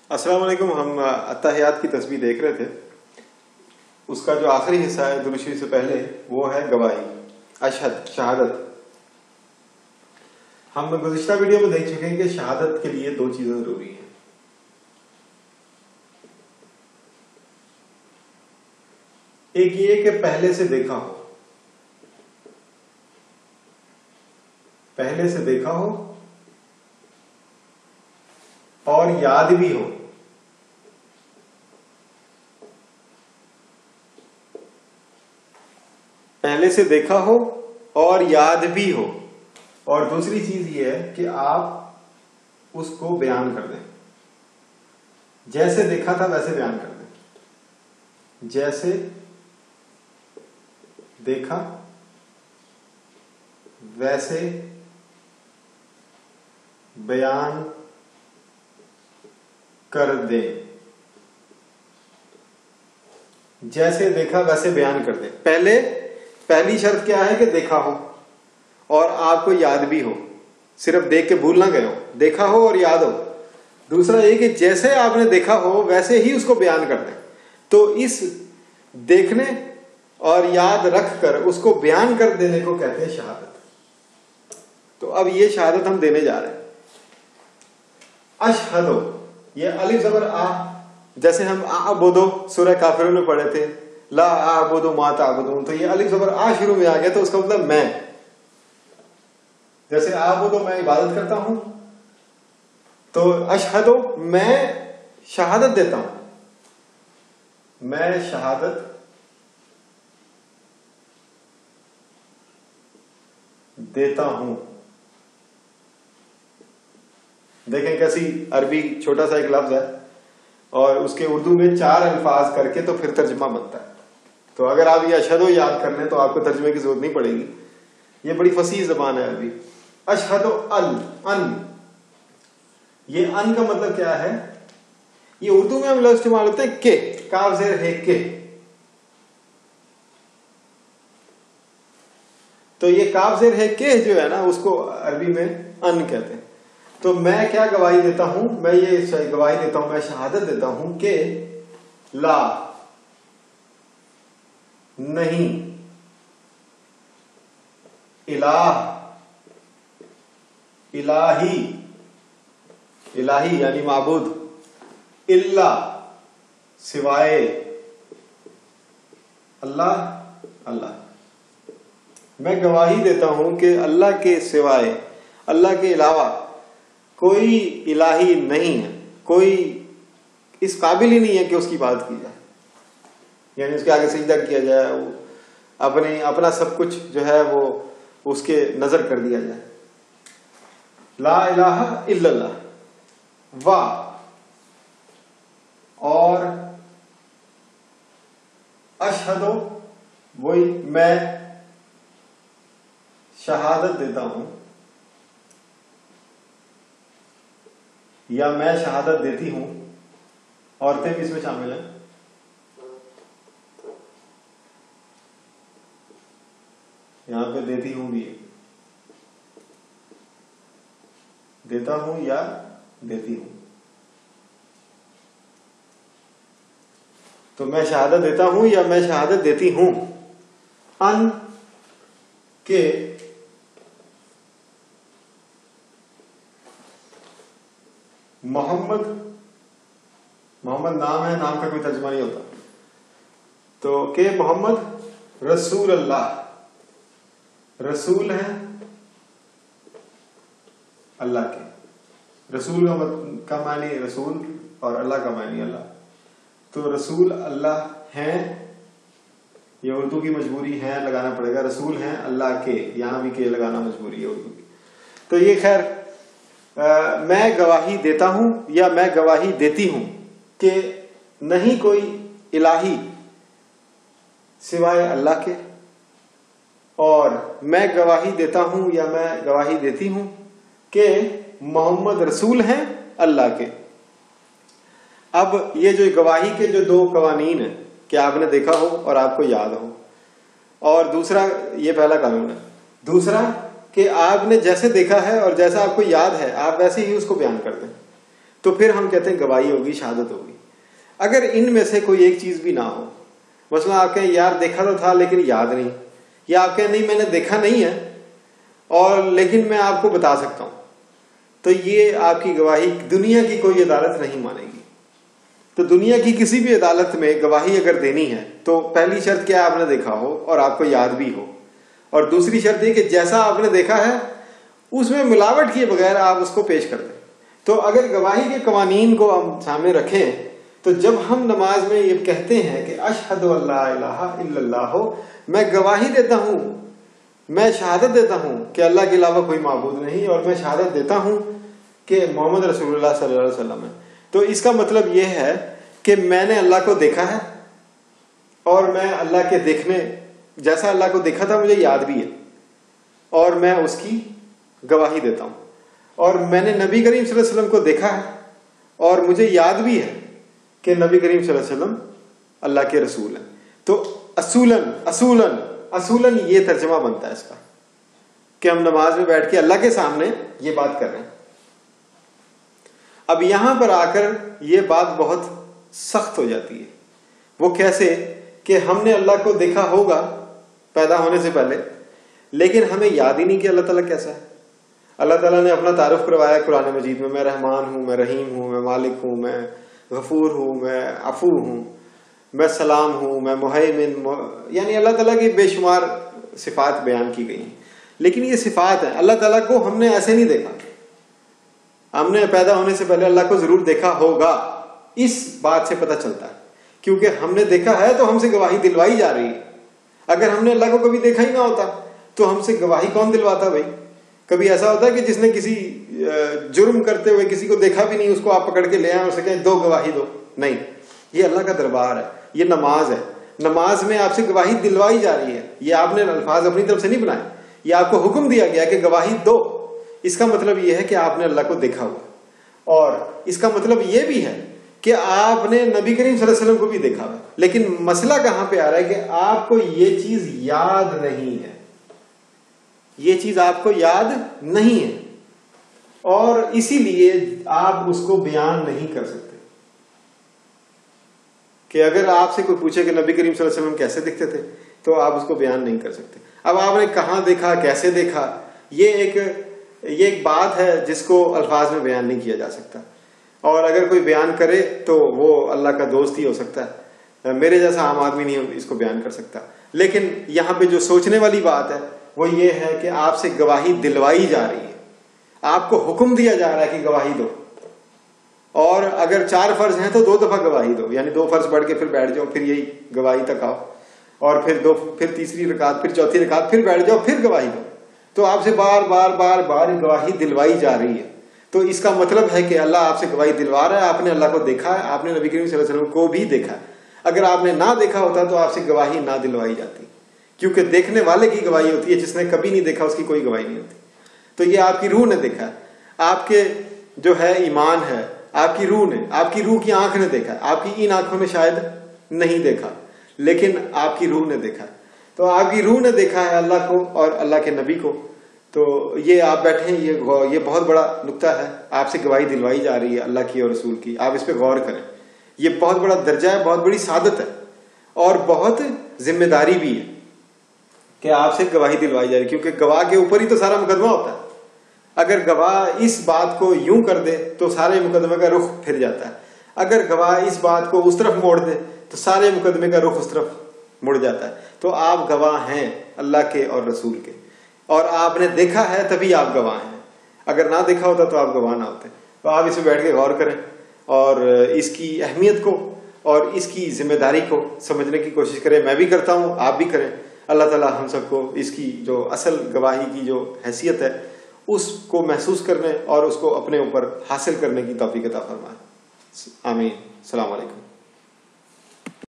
السلام علیکم. ہم اتحیات کی تسبیح دیکھ رہے تھے. اس کا جو آخری حصہ ہے درود شریف سے پہلے وہ ہے گواہی، اشہد، شہادت. ہم گزشتہ ویڈیو میں دیکھ چکے ہیں کہ شہادت کے لیے دو چیزیں ضروری ہیں. ایک یہ کہ پہلے سے دیکھا ہو، پہلے سے دیکھا ہو اور یاد بھی ہو. پہلے سے دیکھا ہو اور یاد بھی ہو. اور دوسری چیز یہ ہے کہ آپ اس کو بیان کر دیں. جیسے دیکھا تھا ویسے بیان کر دیں. جیسے دیکھا ویسے بیان کر دیں. جیسے دیکھا ویسے بیان کر دیں. پہلی شرط کیا ہے کہ دیکھا ہو اور آپ کو یاد بھی ہو. صرف دیکھ کے بھول نہ گئے ہو، دیکھا ہو اور یاد ہو. دوسرا یہ کہ جیسے آپ نے دیکھا ہو ویسے ہی اس کو بیان کر دیں. تو اس دیکھنے اور یاد رکھ کر اس کو بیان کر دینے کو کہتے ہیں شہادت. تو اب یہ شہادت ہم دینے جا رہے ہیں. اشہدو، یہ الف زبر آ، جیسے ہم اعبدو سورہ کافرون میں پڑھے تھے، لا اعبدو ما تعبدون، تو یہ الف زبر آ شروع میں آ گیا تو اس کا مطلب میں. جیسے اعبدو میں عبادت کرتا ہوں، تو اشہدو میں شہادت دیتا ہوں. میں شہادت دیتا ہوں. دیکھیں کیسی عربی چھوٹا سا ایک لفظ ہے اور اس کے اردو میں 4 الفاظ کر کے تو پھر ترجمہ بنتا ہے. تو اگر آپ یہ اشہدو یاد کر لیں تو آپ کو ترجمے کی ضرورت نہیں پڑے گی. یہ بڑی فصیح زبان ہے عربی. اشہدو ان، یہ ان کا مطلب کیا ہے؟ یہ اردو میں ہم لفظ استعمال ہوتے ہیں کہ، کاف زیر ہے کہ. تو یہ کاف زیر ہے کہ جو ہے نا اس کو عربی میں ان کہتے ہیں. تو میں کیا گواہی دیتا ہوں؟ میں یہ گواہی دیتا ہوں، میں شہادت دیتا ہوں کہ لا، نہیں، الہی یعنی معبود، الا سوائے، اللہ. میں گواہی دیتا ہوں کہ اللہ کے سوائے، اللہ کے علاوہ کوئی الہی نہیں ہے. کوئی اس قابل ہی نہیں ہے کہ اس کی بات کی جائے، یعنی اس کے آگے سجدہ کیا جائے، اپنا سب کچھ جو ہے وہ اس کے نظر کر دیا جائے. لا الہ الا اللہ. اور اشہدو، وہی میں شہادت دیتا ہوں یا میں شہادت دیتی ہوں. عورتیں بھی اس میں شامل ہیں. یہاں پہ دیتی ہوں بھی، دیتا ہوں یا دیتی ہوں. تو میں شہادت دیتا ہوں یا میں شہادت دیتی ہوں ان کہ محمد نام ہے، نام کا کوئی ترجمہ نہیں ہوتا، تو کہ محمد رسول اللہ، رسول ہیں اللہ کے. رسول کا معنی رسول اور اللہ کا معنی اللہ. تو رسول اللہ ہیں، یہ اردو کی مجبوری ہے لگانا پڑے گا. رسول ہیں اللہ کے، یہاں بھی کہ لگانا مجبوری ہے اردو کی. تو یہ خیر میں گواہی دیتا ہوں یا میں گواہی دیتی ہوں کہ نہیں کوئی الہی سوائے اللہ کے، اور میں گواہی دیتا ہوں یا میں گواہی دیتی ہوں کہ محمد رسول ہیں اللہ کے. اب یہ جو گواہی کے جو 2 قوانین ہیں کہ آپ نے دیکھا ہو اور آپ کو یاد ہو، اور دوسرا یہ پہلا قانون ہے. دوسرا کہ آپ نے جیسے دیکھا ہے اور جیسا آپ کو یاد ہے آپ ویسے ہی اس کو بیان کر دیں. تو پھر ہم کہتے ہیں گواہی ہوگی، شہادت ہوگی۔ اگر ان میں سے کوئی ایک چیز بھی نہ ہو، مثلا آپ کہیں یار دیکھا تو تھا لیکن یاد نہیں، یا آپ کہیں نہیں میں نے دیکھا نہیں ہے اور لیکن میں آپ کو بتا سکتا ہوں، تو یہ آپ کی گواہی دنیا کی کوئی عدالت نہیں مانے گی۔ تو دنیا کی کسی بھی عدالت میں گواہی اگر دینی ہے تو پہلی شرط کیا آپ نے دیکھا ہو اور آپ کو یاد بھی ہو، اور دوسری شرط یہ کہ جیسا آپ نے دیکھا ہے اس میں ملاوٹ کیے بغیر آپ اس کو پیش کر دیں۔ تو اگر گواہی کے قوانین کو ہم سامنے رکھیں تو جب ہم نماز میں یہ کہتے ہیں کہ اشہد ان لا الہ الا اللہ، میں گواہی دیتا ہوں، میں شہادت دیتا ہوں کہ اللہ کے علاوہ کوئی معبود نہیں، اور میں شہادت دیتا ہوں کہ محمد رسول اللہ صلی اللہ علیہ وسلم ہے، تو اس کا مطلب یہ ہے کہ میں نے اللہ کو دیکھا ہے اور میں اللہ کے دیکھنے جیسا اللہ کو دیکھا تھا مجھے یاد بھی ہے، اور میں اس کی گواہی دیتا ہوں، اور میں نے نبی کریم صلی اللہ علیہ وسلم کو دیکھا ہے اور مجھے یاد بھی ہے کہ نبی کریم صلی اللہ علیہ وسلم اللہ کے رسول ہیں۔ تو اصولاً یہ ترجمہ بنتا ہے اس کا کہ ہم نماز میں بیٹھ کے اللہ کے سامنے یہ بات کر رہے ہیں۔ اب یہاں پر آ کر یہ بات بہت سخت ہو جاتی ہے۔ وہ کیسے کہ ہم نے اللہ کو دیکھا ہوگا پیدا ہونے سے پہلے، لیکن ہمیں یاد ہی نہیں کہ اللہ تعالیٰ کیسا ہے۔ اللہ تعالیٰ نے اپنا تعارف کروایا قرآن مجید میں رحمان ہوں، میں رحیم ہوں، میں مالک ہوں، میں غفور ہوں، میں عفو ہوں، میں سلام ہوں، میں مہیمن، یعنی اللہ تعالیٰ کی بے شمار صفات بیان کی گئی ہیں۔ لیکن یہ صفات ہیں، اللہ تعالیٰ کو ہم نے ایسے نہیں دیکھا۔ ہم نے پیدا ہونے سے پہلے اللہ کو ضرور دیکھا ہوگا، اس بات سے پتہ چلتا ہے، کیونکہ ہم نے دیکھا ہے تو ہم سے گواہی دلوائی جا رہی ہے۔ اگر ہم نے اللہ کو کبھی دیکھا ہی نہ ہوتا تو ہم سے گواہی کون دلواتا بھائی؟ کبھی ایسا ہوتا ہے کہ جس نے کسی جرم کرتے ہوئے کسی کو دیکھا بھی نہیں، اس کو آپ پکڑ کے لے آئیں اور اسے کہیں دو گواہی دو؟ نہیں، یہ اللہ کا دربار ہے، یہ نماز ہے، نماز میں آپ سے گواہی دلوائی جا رہی ہے۔ یہ آپ نے الفاظ اپنی طرف سے نہیں بنائے، یہ آپ کو حکم دیا گیا کہ گواہی دو۔ اس کا مطلب یہ ہے کہ آپ نے اللہ کو دیکھا ہوا، اور اس کا مطلب یہ بھی ہے کہ آپ نے نبی کریم صلی اللہ علیہ وسلم کو بھی دیکھا ہوا۔ لیکن مسئلہ کہاں پہ آ رہا ہے کہ آپ کو یہ چیز یاد نہیں ہے، یہ چیز آپ کو یاد نہیں ہے، اور اسی لیے آپ اس کو بیان نہیں کر سکتے۔ کہ اگر آپ سے کوئی پوچھے کہ نبی کریم صلی اللہ علیہ وسلم کیسے دکھتے تھے تو آپ اس کو بیان نہیں کر سکتے۔ اب آپ نے کہاں دیکھا، کیسے دیکھا، یہ ایک بات ہے جس کو الفاظ میں بیان نہیں کیا جا سکتا، اور اگر کوئی بیان کرے تو وہ اللہ کا دوست ہی ہو سکتا ہے، میرے جیسا عام آدمی نہیں اس کو بیان کر سکتا۔ لیکن یہاں پہ جو سوچنے والی بات ہے وہ یہ ہے کہ آپ سے گواہی دلوائی جا رہی ہے، آپ کو حکم دیا جا رہا ہے کہ گواہی دو، اور اگر 4 فرض ہیں تو 2 دفعہ گواہی دو، یعنی 2 فرض پڑھ کے پھر بیٹھ جاؤ، پھر یہی گواہی تک آؤ، اور پھر تیسری رکعت، پھر چوتھی رکعت، پھر بیٹھ جاؤ، پھر گواہی دو۔ تو آپ سے بار بار گواہی دلوائی جا رہی ہے۔ تو اس کا مطلب ہے کہ اللہ آپ سے گواہی دلوا رہا ہے، آپ نے اللہ کو دیکھا ہے، آپ نے نبی کریم صلی اللہ علیہ وسلم کو بھی دیکھا ہے۔ اگر آپ نے نہ دیکھا ہوتا تو آپ سے گواہی نہ دلوائی جاتی، کیونکہ دیکھنے والے کی گواہی ہوتی ہے، جس نے کبھی نہیں دیکھا اس کی کوئی گواہی نہیں ہوتی۔ تو یہ آپ کی روح نے دیکھا ہے، آپ کے جو ہے ایمان ہے، آپ کی روح نے، آپ کی روح کی آنکھ نے دیکھا ہے، آپ کی ان آنکھوں نے شاید نہیں دیکھا، لیکن آپ کی روح نے دیکھا ہے۔ تو آپ کی روح نے دیکھا ہے اللہ کو اور اللہ کے نبی کو۔ تو یہ آپ بیٹھے ہیں، یہ بہت بڑا نقطہ ہے، آپ سے گواہی دلوائی جا رہی ہے اللہ کی اور رسول کی، آپ اس پہ غور کریں۔ یہ بہت بڑا درجہ ہے، بہت بڑی سعادت ہے، اور بہت ذمہ داری بھی ہے کہ آپ سے گواہی دلوائی جا رہی ہے، کیونکہ گواہ کے اوپر ہی تو سارا مقدمہ ہوتا ہے۔ اگر گواہ اس بات کو یوں کر دے تو سارے مقدمے کا رخ پھر جاتا ہے، اگر گواہ اس بات کو اس طرف موڑ دے تو سارے مقدمے کا رخ اس طرف مڑ جاتا ہے۔ تو آپ گواہ ہیں اللہ کے اور رسول کے، اور آپ نے دیکھا ہے تبھی آپ گواہ ہیں، اگر نہ دیکھا ہوتا تو آپ گواہ نہ ہوتے۔ تو آپ اس میں بیٹھ کے غور کریں اور اس کی اہمیت کو اور اس کی ذمہ داری کو سمجھنے کی کوشش کریں۔ میں بھی کرتا ہوں، آپ بھی کریں۔ اللہ تعالی ہم سب کو اس کی جو اصل گواہی کی جو حیثیت ہے اس کو محسوس کرنے اور اس کو اپنے اوپر حاصل کرنے کی توفیق عطا فرمائے۔ آمین۔ السلام علیکم۔